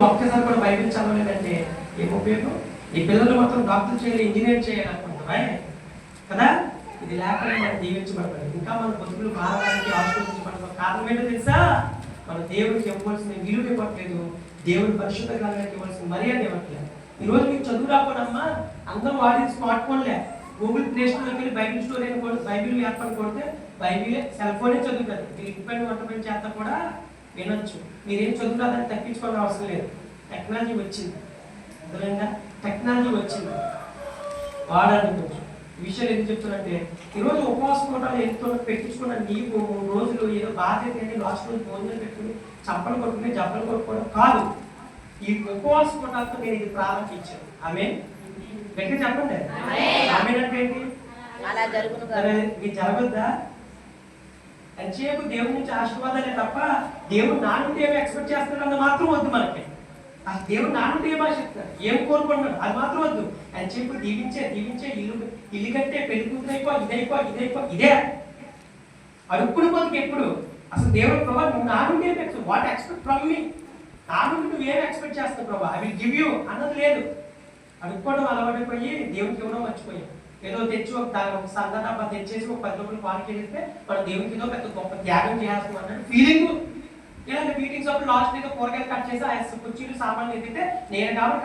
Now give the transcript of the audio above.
ఒక్కసారి కూడా బైబిల్ చదవలేదంటే ఏం ఉపయోగం? ఈ పిల్లలు మొత్తం డాక్టర్ చేయాలి, ఇంజనీర్ చేయాలనుకుంటున్నావా కదా? ఇది లేకుండా మనం దీవించబడతాం. ఇంకా మన బతుకులు మారడానికి ఆశీర్వదించబడతాం. కారణం ఏంటో తెలుసా? మన దేవుడికి ఇవ్వాల్సిన విలువ ఇవ్వట్లేదు, దేవుడి పరిశుద్ధ గ్రంథానికి ఇవ్వాల్సిన మర్యాద ఇవ్వట్లేదు. ఈరోజు మీకు చదువు రాకపోనమ్మా, అందరూ వాడి స్మార్ట్ ఫోన్లే. గూగుల్ ప్లే స్టోర్కి వెళ్ళి బైబిల్ స్టోర్ అని కొడితే, బైబిల్ యాప్ అని కొడితే బైబిలే సెల్ ఫోనే చదువుతారు. మీరు ఇంటి వంట పని చేత కూడా వినొచ్చు. మీరేం చదువు రాదని తప్పించుకోవడం అవసరం లేదు. టెక్నాలజీ వచ్చింది, అర్థమైందా? టెక్నాలజీ వచ్చింది, వాడాలి కొంచెం. ఈ విషయాలు ఎందుకు చెప్తున్నానంటే, ఈరోజు ఉపవాసం కూడా ఎంతో పెట్టించుకున్న నీకు 3 రోజులు ఏదో బాధ్యత ఏంటి, లాస్ట్ రోజు భోజనం పెట్టుకుని చంపలు కొట్టుకుని జబ్బలు కొట్టుకోవడం కాదు. ఈ ఉపవాస పూటతో నేను ఇది ప్రారంభించాను. ఆమె గట్టిగా చెప్పండి. ఆమె అంటే ఏంటి? ఇది జరగద్దా? ఎంతసేపు దేవుడి నుంచి ఆశీర్వాదాలే తప్ప దేవుడు నా నుండి ఏమి ఎక్స్పెక్ట్ చేస్తున్నాడు మాత్రం వద్దు. మనకి ఆ దేవుడు నా నుండి ఏం ఆశిస్తున్నాడు, ఏం కోరుకుంటున్నాడు అది మాత్రం వద్దు. ఎంతసేపు దీవించే ఇల్లు కట్టే, పెళ్లి కూతురైపో, ఇదైపో ఇదే అడుక్కుని పోతుకు ఎప్పుడు. అసలు దేవుడు ప్రభావ నువ్వు నా నుండి ఏం ఎక్స్పెక్ట్, వాట్ ఎక్స్పెక్ట్ ఫ్రమ్ మీ, నా నుండి నువ్వేం ఎక్స్పెక్ట్ చేస్తావు ప్రభావ, ఐ విల్ గివ్ యూ అన్నది లేదు. అడుక్కోవడం అలవాటైపోయి దేవుడికి ఇవ్వడం మర్చిపోయాం. ఏదో తెచ్చి ఒక సందర్భ తెచ్చేసి ఒక 10 రూపాయలు పాలకి వెళ్తే మన దేవుడికి ఏదో పెద్ద గొప్ప త్యాగం చేయాల్సిన అన్నట్టు ఫీలింగ్. ఇలాంటి మీటింగ్స్ అప్పుడు లాస్ట్ ఏదో కూరగాయలు కట్ చేసి కుర్చీలు సామాన్లు ఎత్తితే నేను కాబట్టి